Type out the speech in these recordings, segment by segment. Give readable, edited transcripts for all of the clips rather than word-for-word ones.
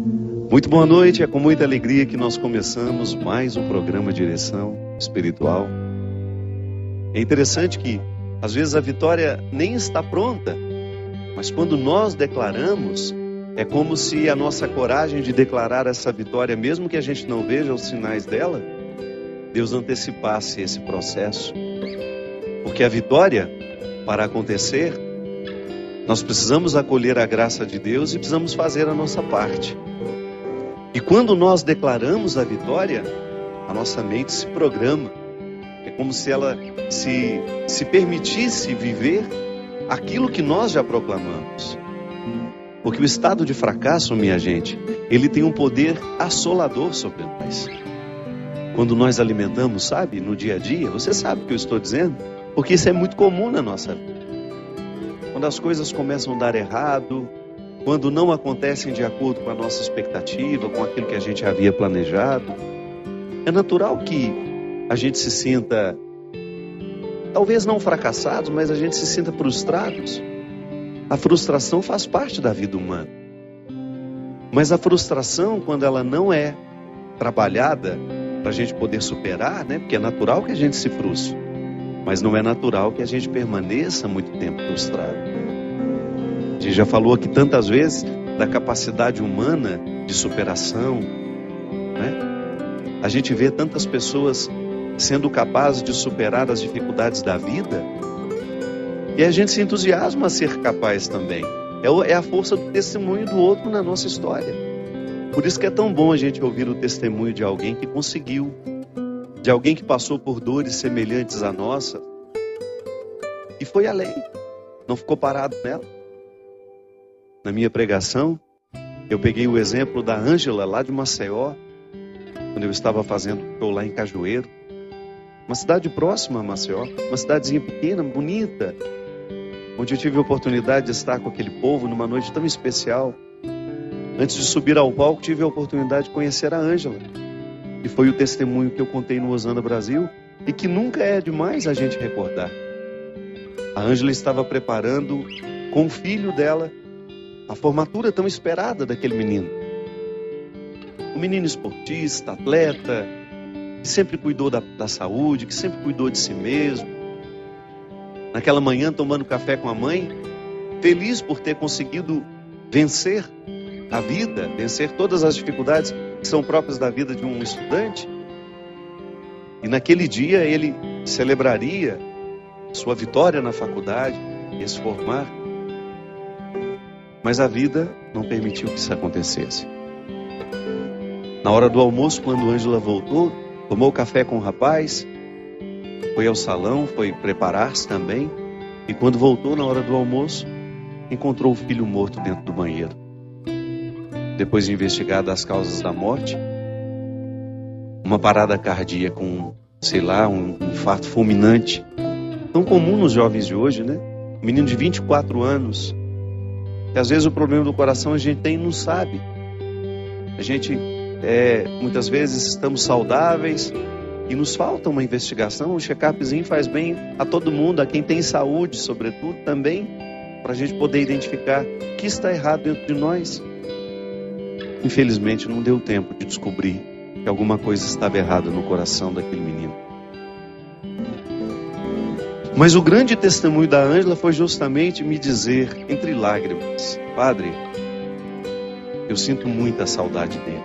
Muito boa noite, é com muita alegria que nós começamos mais um programa Direção Espiritual. É interessante que às vezes a vitória nem está pronta, mas quando nós declaramos, é como se a nossa coragem de declarar essa vitória, mesmo que a gente não veja os sinais dela, Deus antecipasse esse processo. Porque a vitória, para acontecer, nós precisamos acolher a graça de Deus e precisamos fazer a nossa parte. E quando nós declaramos a vitória, a nossa mente se programa. É como se ela se permitisse viver aquilo que nós já proclamamos. Porque o estado de fracasso, minha gente, ele tem um poder assolador sobre nós. Quando nós alimentamos, sabe, no dia a dia, você sabe o que eu estou dizendo? Porque isso é muito comum na nossa vida. Quando as coisas começam a dar errado, quando não acontecem de acordo com a nossa expectativa, com aquilo que a gente havia planejado, é natural que a gente se sinta, talvez não fracassados, mas a gente se sinta frustrados. A frustração faz parte da vida humana. Mas a frustração, quando ela não é trabalhada para a gente poder superar, né? Porque é natural que a gente se frustre, mas não é natural que a gente permaneça muito tempo frustrado. A gente já falou aqui tantas vezes da capacidade humana de superação, né? A gente vê tantas pessoas sendo capazes de superar as dificuldades da vida e a gente se entusiasma a ser capaz também. É a força do testemunho do outro na nossa história. Por isso que é tão bom a gente ouvir o testemunho de alguém que conseguiu, de alguém que passou por dores semelhantes à nossa e foi além, não ficou parado nela. Na minha pregação, eu peguei o exemplo da Ângela, lá de Maceió, quando eu estava fazendo show lá em Cajueiro. Uma cidade próxima a Maceió, uma cidadezinha pequena, bonita, onde eu tive a oportunidade de estar com aquele povo numa noite tão especial. Antes de subir ao palco, tive a oportunidade de conhecer a Ângela. E foi o testemunho que eu contei no Osana Brasil e que nunca é demais a gente recordar. A Ângela estava preparando com o filho dela a formatura tão esperada daquele menino. Um menino esportista, atleta, que sempre cuidou da saúde, que sempre cuidou de si mesmo. Naquela manhã, tomando café com a mãe, feliz por ter conseguido vencer a vida, vencer todas as dificuldades que são próprias da vida de um estudante. E naquele dia ele celebraria sua vitória na faculdade, ia se formar. Mas a vida não permitiu que isso acontecesse. Na hora do almoço, quando Ângela voltou, tomou café com o rapaz, foi ao salão, foi preparar-se também, e quando voltou na hora do almoço, encontrou o filho morto dentro do banheiro. Depois de investigar as causas da morte, uma parada cardíaca com, um infarto fulminante, tão comum nos jovens de hoje, né? Um menino de 24 anos, que às vezes o problema do coração a gente tem e não sabe. A gente, muitas vezes estamos saudáveis e nos falta uma investigação, um check-upzinho faz bem a todo mundo, a quem tem saúde, sobretudo, também, para a gente poder identificar o que está errado dentro de nós. Infelizmente não deu tempo de descobrir que alguma coisa estava errada no coração daquele menino. Mas o grande testemunho da Ângela foi justamente me dizer, entre lágrimas: Padre, eu sinto muita saudade dele.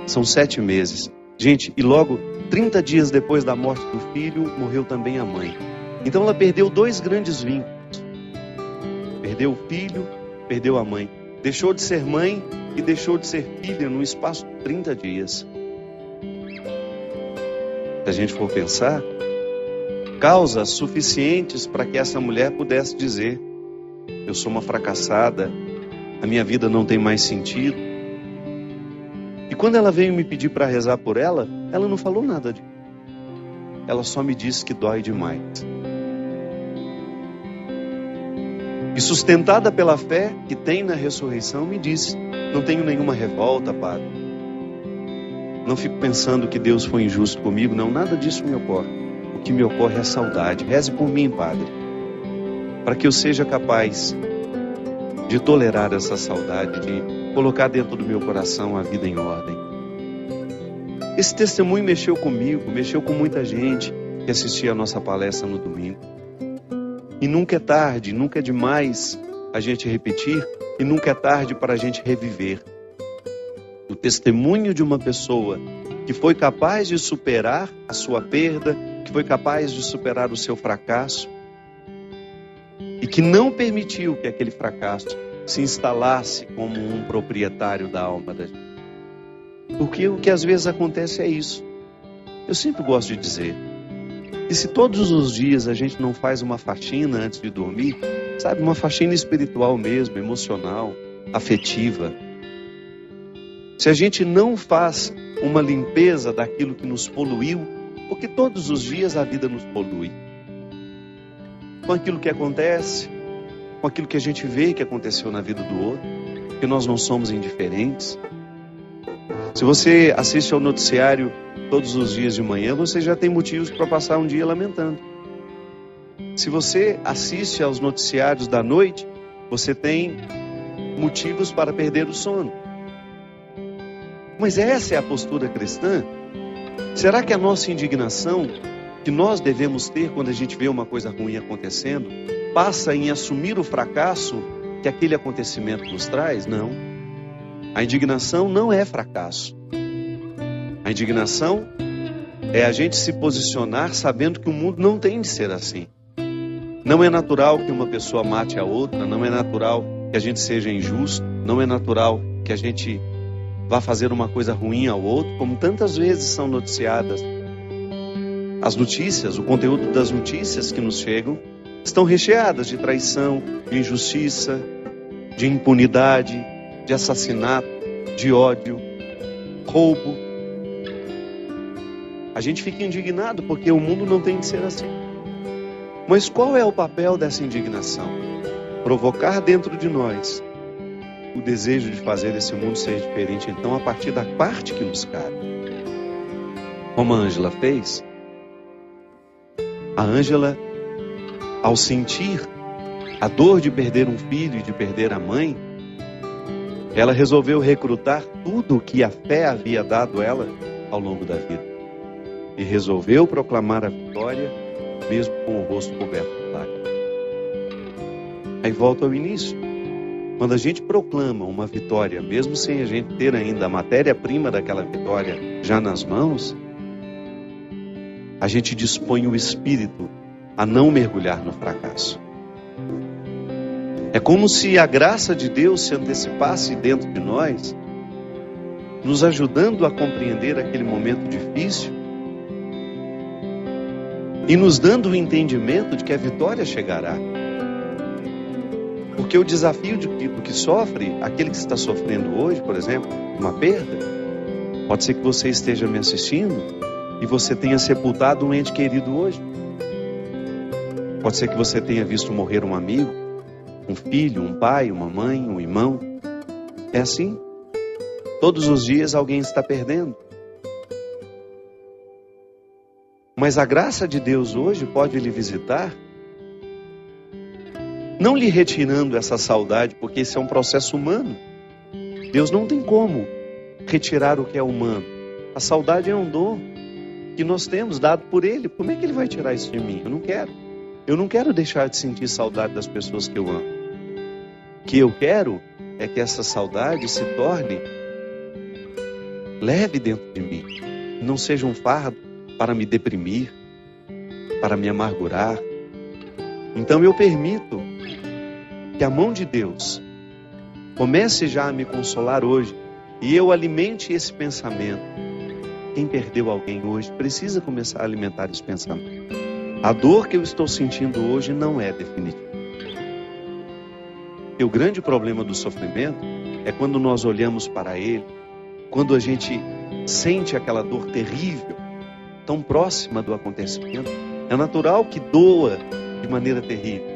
São 7 meses. Gente, e logo 30 dias depois da morte do filho, morreu também a mãe. Então ela perdeu 2 grandes vínculos. Perdeu o filho, perdeu a mãe. Deixou de ser mãe e deixou de ser filha num espaço de 30 dias. Se a gente for pensar, causas suficientes para que essa mulher pudesse dizer: eu sou uma fracassada, a minha vida não tem mais sentido. E quando ela veio me pedir para rezar por ela, ela não falou nada disso. Ela só me disse que dói demais. E sustentada pela fé que tem na ressurreição, me disse: não tenho nenhuma revolta, Padre. Não fico pensando que Deus foi injusto comigo, não, nada disso me ocorre. O que me ocorre é a saudade. Reze por mim, Padre, para que eu seja capaz de tolerar essa saudade, de colocar dentro do meu coração a vida em ordem. Esse testemunho mexeu comigo, mexeu com muita gente que assistia a nossa palestra no domingo. E nunca é tarde, nunca é demais a gente repetir, e nunca é tarde para a gente reviver o testemunho de uma pessoa que foi capaz de superar a sua perda, que foi capaz de superar o seu fracasso e que não permitiu que aquele fracasso se instalasse como um proprietário da alma da gente. Porque o que às vezes acontece é isso. Eu sempre gosto de dizer que se todos os dias a gente não faz uma faxina antes de dormir, sabe, uma faxina espiritual mesmo, emocional, afetiva, se a gente não faz uma limpeza daquilo que nos poluiu, porque todos os dias a vida nos polui, com aquilo que acontece, com aquilo que a gente vê que aconteceu na vida do outro, que nós não somos indiferentes. Se você assiste ao noticiário todos os dias de manhã, você já tem motivos para passar um dia lamentando. Se você assiste aos noticiários da noite, você tem motivos para perder o sono. Mas essa é a postura cristã? Será que a nossa indignação, que nós devemos ter quando a gente vê uma coisa ruim acontecendo, passa em assumir o fracasso que aquele acontecimento nos traz? Não. A indignação não é fracasso. A indignação é a gente se posicionar sabendo que o mundo não tem de ser assim. Não é natural que uma pessoa mate a outra, não é natural que a gente seja injusto, não é natural que a gente vá fazer uma coisa ruim ao outro, como tantas vezes são noticiadas. As notícias, o conteúdo das notícias que nos chegam, estão recheadas de traição, de injustiça, de impunidade, de assassinato, de ódio, roubo. A gente fica indignado porque o mundo não tem de ser assim. Mas qual é o papel dessa indignação? Provocar dentro de nós o desejo de fazer esse mundo ser diferente, então, a partir da parte que nos cabe. Como a Ângela fez, a Ângela, ao sentir a dor de perder um filho e de perder a mãe, ela resolveu recrutar tudo o que a fé havia dado a ela ao longo da vida. E resolveu proclamar a vitória, mesmo com o rosto coberto de lágrimas. Aí volta ao início. Quando a gente proclama uma vitória, mesmo sem a gente ter ainda a matéria-prima daquela vitória já nas mãos, a gente dispõe o espírito a não mergulhar no fracasso. É como se a graça de Deus se antecipasse dentro de nós, nos ajudando a compreender aquele momento difícil e nos dando o entendimento de que a vitória chegará. Porque o desafio do que sofre, aquele que está sofrendo hoje, por exemplo, uma perda, pode ser que você esteja me assistindo e você tenha sepultado um ente querido hoje. Pode ser que você tenha visto morrer um amigo, um filho, um pai, uma mãe, um irmão. É assim. Todos os dias alguém está perdendo. Mas a graça de Deus hoje pode lhe visitar, não lhe retirando essa saudade, porque esse é um processo humano. Deus não tem como retirar o que é humano. A saudade é um dom que nós temos dado por Ele. Como é que Ele vai tirar isso de mim? Eu não quero. Eu não quero deixar de sentir saudade das pessoas que eu amo. O que eu quero é que essa saudade se torne leve dentro de mim. Não seja um fardo para me deprimir, para me amargurar. Então eu permito que a mão de Deus comece já a me consolar hoje e eu alimente esse pensamento. Quem perdeu alguém hoje precisa começar a alimentar esse pensamento. A dor que eu estou sentindo hoje não é definitiva. E o grande problema do sofrimento é quando nós olhamos para ele, quando a gente sente aquela dor terrível, tão próxima do acontecimento. É natural que doa de maneira terrível,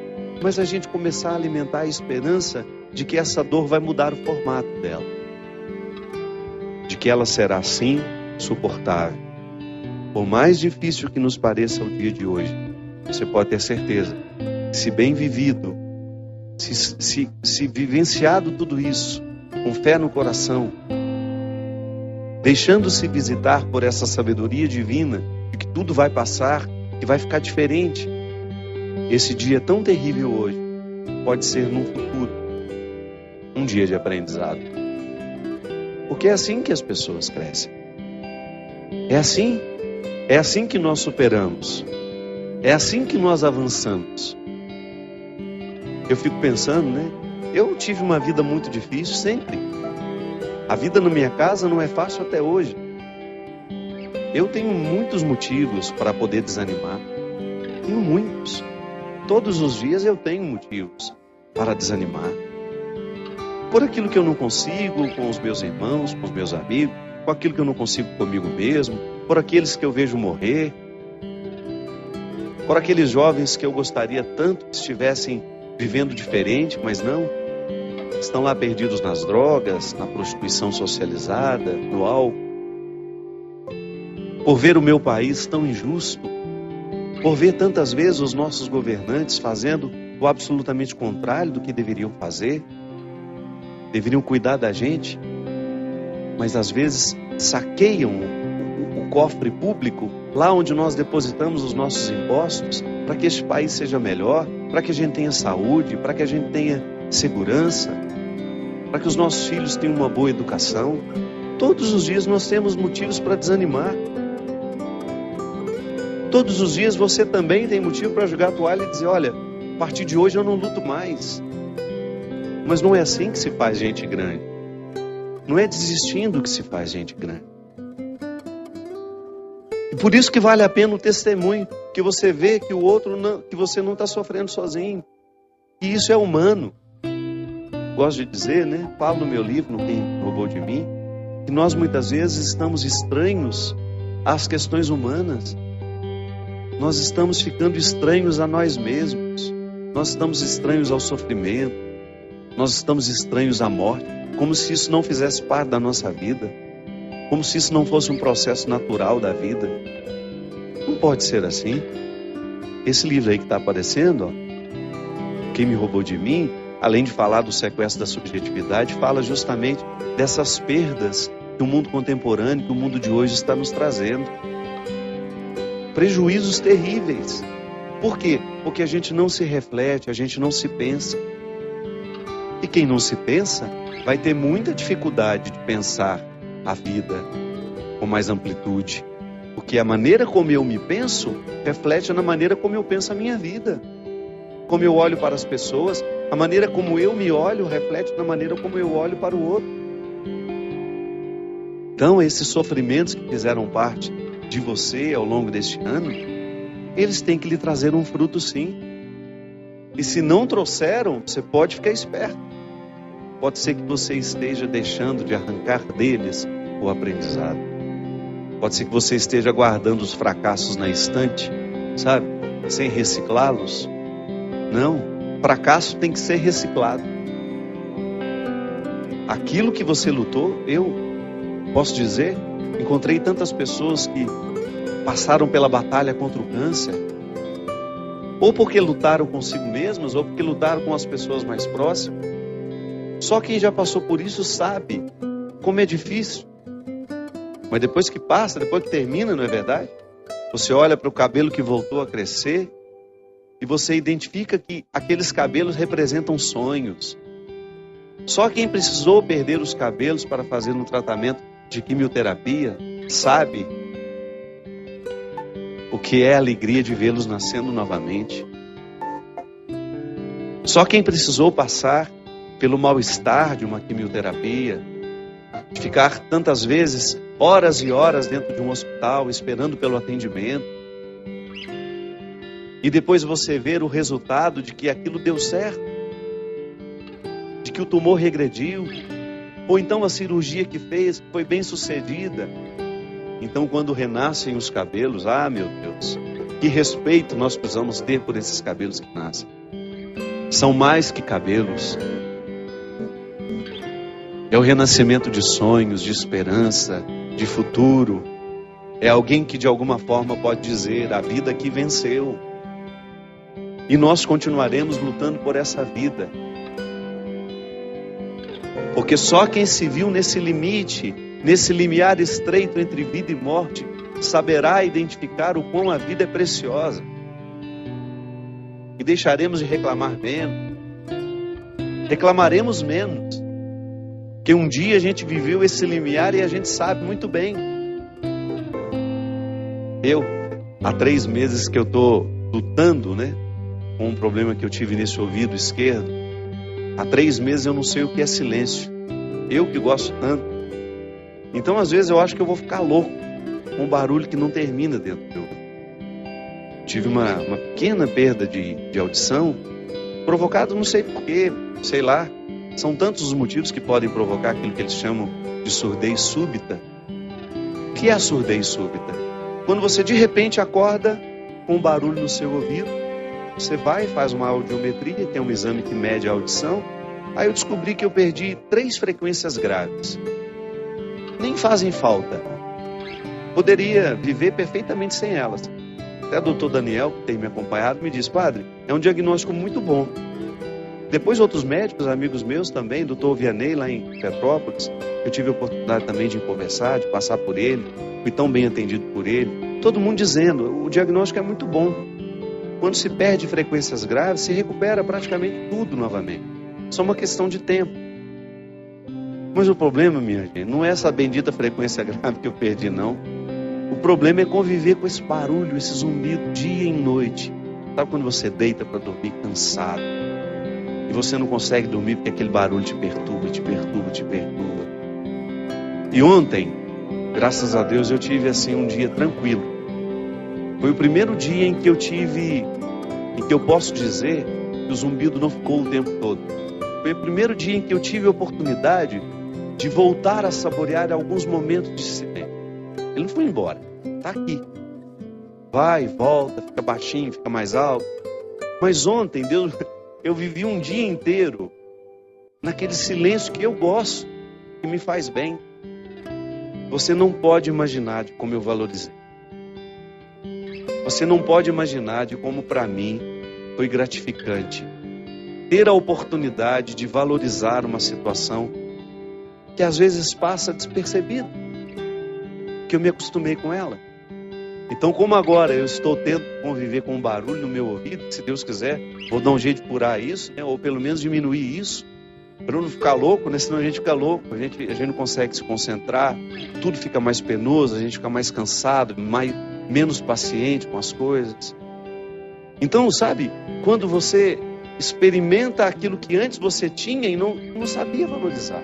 mas a gente começar a alimentar a esperança de que essa dor vai mudar o formato dela, de que ela será sim suportável. Por mais difícil que nos pareça o dia de hoje, você pode ter certeza que, se bem vivido, se vivenciado tudo isso, com fé no coração, deixando-se visitar por essa sabedoria divina, de que tudo vai passar, que vai ficar diferente, esse dia tão terrível hoje, pode ser no futuro, um dia de aprendizado. Porque é assim que as pessoas crescem. É assim que nós superamos. É assim que nós avançamos. Eu fico pensando, né? Eu tive uma vida muito difícil sempre. A vida na minha casa não é fácil até hoje. Eu tenho muitos motivos para poder desanimar. Tenho muitos. Todos os dias eu tenho motivos para desanimar. Por aquilo que eu não consigo com os meus irmãos, com os meus amigos, por aquilo que eu não consigo comigo mesmo, por aqueles que eu vejo morrer, por aqueles jovens que eu gostaria tanto que estivessem vivendo diferente, mas não. Estão lá perdidos nas drogas, na prostituição socializada, no álcool. Por ver o meu país tão injusto, por ver tantas vezes os nossos governantes fazendo o absolutamente contrário do que deveriam fazer, deveriam cuidar da gente, mas às vezes saqueiam o cofre público, lá onde nós depositamos os nossos impostos, para que este país seja melhor, para que a gente tenha saúde, para que a gente tenha segurança, para que os nossos filhos tenham uma boa educação. Todos os dias nós temos motivos para desanimar. Todos os dias você também tem motivo para jogar a toalha e dizer, olha, a partir de hoje eu não luto mais. Mas não é assim que se faz gente grande. Não é desistindo que se faz gente grande. E por isso que vale a pena o testemunho, que você vê que o outro não, que você não está sofrendo sozinho. E isso é humano. Gosto de dizer, né? Falo no meu livro, no Quem Roubou de Mim, que nós muitas vezes estamos estranhos às questões humanas. Nós estamos ficando estranhos a nós mesmos. Nós estamos estranhos ao sofrimento. Nós estamos estranhos à morte. Como se isso não fizesse parte da nossa vida. Como se isso não fosse um processo natural da vida. Não pode ser assim. Esse livro aí que está aparecendo, ó, Quem Me Roubou de Mim, além de falar do sequestro da subjetividade, fala justamente dessas perdas que o mundo contemporâneo, que o mundo de hoje está nos trazendo. Prejuízos terríveis. Por quê? Porque a gente não se reflete, a gente não se pensa. E quem não se pensa vai ter muita dificuldade de pensar a vida com mais amplitude. Porque a maneira como eu me penso reflete na maneira como eu penso a minha vida. Como eu olho para as pessoas, a maneira como eu me olho reflete na maneira como eu olho para o outro. Então, esses sofrimentos que fizeram parte de você ao longo deste ano, eles têm que lhe trazer um fruto, sim. E se não trouxeram, você pode ficar esperto. Pode ser que você esteja deixando de arrancar deles o aprendizado. Pode ser que você esteja guardando os fracassos na estante, sabe? Sem reciclá-los. Não, fracasso tem que ser reciclado. Aquilo que você lutou, eu posso dizer, encontrei tantas pessoas que passaram pela batalha contra o câncer, ou porque lutaram consigo mesmas, ou porque lutaram com as pessoas mais próximas. Só quem já passou por isso sabe como é difícil. Mas depois que passa, depois que termina, não é verdade? Você olha para o cabelo que voltou a crescer e você identifica que aqueles cabelos representam sonhos. Só quem precisou perder os cabelos para fazer um tratamento de quimioterapia sabe o que é a alegria de vê-los nascendo novamente. Só quem precisou passar pelo mal-estar de uma quimioterapia, de ficar tantas vezes horas e horas dentro de um hospital esperando pelo atendimento, e depois você ver o resultado de que aquilo deu certo, de que o tumor regrediu, ou então a cirurgia que fez foi bem sucedida. Então, quando renascem os cabelos, meu Deus, que respeito nós precisamos ter por esses cabelos que nascem. São mais que cabelos. É o renascimento de sonhos, de esperança, de futuro. É alguém que de alguma forma pode dizer, a vida aqui venceu. E nós continuaremos lutando por essa vida. Porque só quem se viu nesse limite, nesse limiar estreito entre vida e morte, saberá identificar o quão a vida é preciosa. E deixaremos de reclamar menos. Reclamaremos menos. Porque um dia a gente viveu esse limiar e a gente sabe muito bem. Há 3 meses que eu estou lutando, com um problema que eu tive nesse ouvido esquerdo. Há 3 meses eu não sei o que é silêncio. Eu que gosto tanto. Então às vezes eu acho que eu vou ficar louco com um barulho que não termina dentro do meu ouvido. Tive uma pequena perda de audição, provocado não sei porquê, sei lá. São tantos os motivos que podem provocar aquilo que eles chamam de surdez súbita. O que é a surdez súbita? Quando você de repente acorda com um barulho no seu ouvido, você vai e faz uma audiometria, tem um exame que mede a audição. Aí eu descobri que eu perdi 3 frequências graves. Nem fazem falta. Poderia viver perfeitamente sem elas. Até o doutor Daniel, que tem me acompanhado, me disse: padre, é um diagnóstico muito bom. Depois outros médicos, amigos meus também, doutor Vianney lá em Petrópolis, eu tive a oportunidade também de conversar, de passar por ele, fui tão bem atendido por ele. Todo mundo dizendo, o diagnóstico é muito bom. Quando se perde frequências graves, se recupera praticamente tudo novamente. Só uma questão de tempo. Mas o problema, minha gente, não é essa bendita frequência grave que eu perdi, não. O problema é conviver com esse barulho, esse zumbido, dia e noite. Sabe quando você deita para dormir cansado? E você não consegue dormir porque aquele barulho te perturba, te perturba, te perturba. E ontem, graças a Deus, eu tive assim um dia tranquilo. Foi o primeiro dia em que eu posso dizer que o zumbido não ficou o tempo todo. Foi o primeiro dia em que eu tive a oportunidade de voltar a saborear alguns momentos de silêncio. Ele não foi embora, está aqui. Vai, volta, fica baixinho, fica mais alto. Mas ontem, eu vivi um dia inteiro naquele silêncio que eu gosto, que me faz bem. Você não pode imaginar de como eu valorizei. Você não pode imaginar de como para mim foi gratificante ter a oportunidade de valorizar uma situação que às vezes passa despercebida, que eu me acostumei com ela. Então, como agora eu estou tendo que conviver com um barulho no meu ouvido, se Deus quiser, vou dar um jeito de curar isso, ou pelo menos diminuir isso, para não ficar louco, senão a gente fica louco, a gente não consegue se concentrar, tudo fica mais penoso, a gente fica mais cansado, menos paciente com as coisas. Então, sabe, quando você experimenta aquilo que antes você tinha e não sabia valorizar.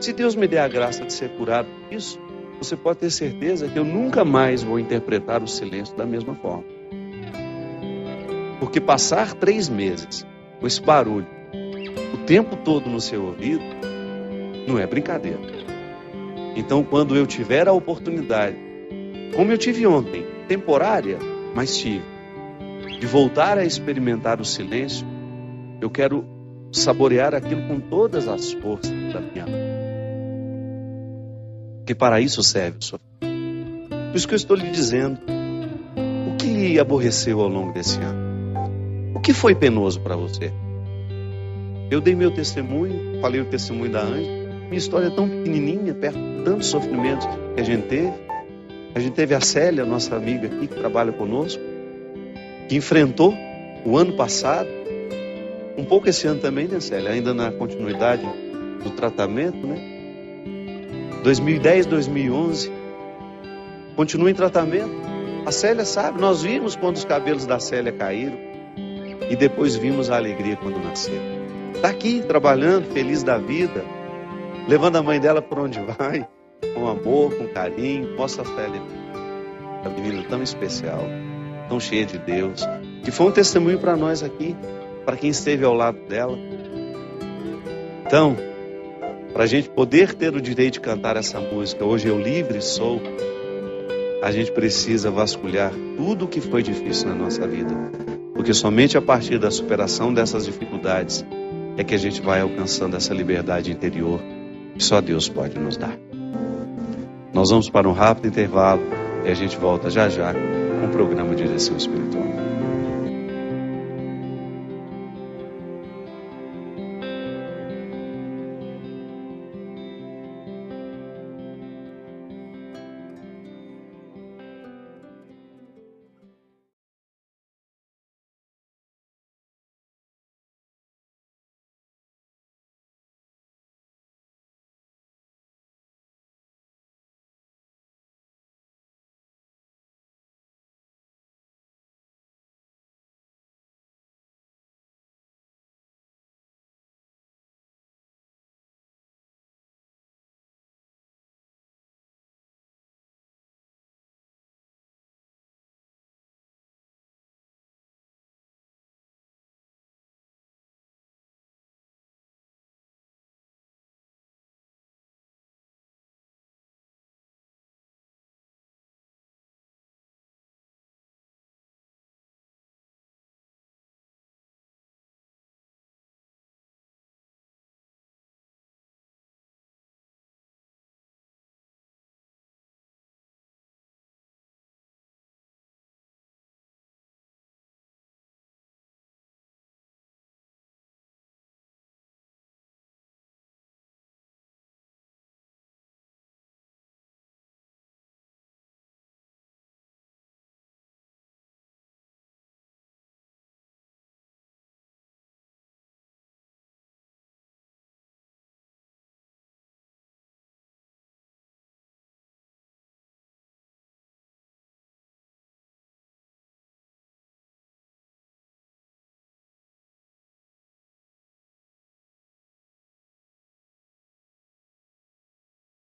Se Deus me der a graça de ser curado por isso, você pode ter certeza que eu nunca mais vou interpretar o silêncio da mesma forma. Porque passar 3 meses com esse barulho o tempo todo no seu ouvido não é brincadeira. Então, quando eu tiver a oportunidade, como eu tive ontem, temporária, mas tive, de voltar a experimentar o silêncio, eu quero saborear aquilo com todas as forças da minha alma. Porque para isso serve o sofrimento. Por isso que eu estou lhe dizendo, o que lhe aborreceu ao longo desse ano? O que foi penoso para você? Eu dei meu testemunho, falei o testemunho da Ângela. Minha história é tão pequenininha, perto de tantos sofrimentos que a gente teve. A gente teve a Célia, nossa amiga aqui, que trabalha conosco, que enfrentou o ano passado, um pouco esse ano também, né, Célia? Ainda na continuidade do tratamento, né? 2010, 2011, continua em tratamento. A Célia sabe, nós vimos quando os cabelos da Célia caíram e depois vimos a alegria quando nasceu. Está aqui trabalhando, feliz da vida, levando a mãe dela por onde vai, com amor, com carinho. Mostra a Célia, a menina tão especial, tão cheia de Deus, que foi um testemunho para nós aqui, para quem esteve ao lado dela. Então, para a gente poder ter o direito de cantar essa música, Hoje Eu Livre Sou, a gente precisa vasculhar tudo o que foi difícil na nossa vida. Porque somente a partir da superação dessas dificuldades é que a gente vai alcançando essa liberdade interior que só Deus pode nos dar. Nós vamos para um rápido intervalo e a gente volta já já com o programa Direção Espiritual.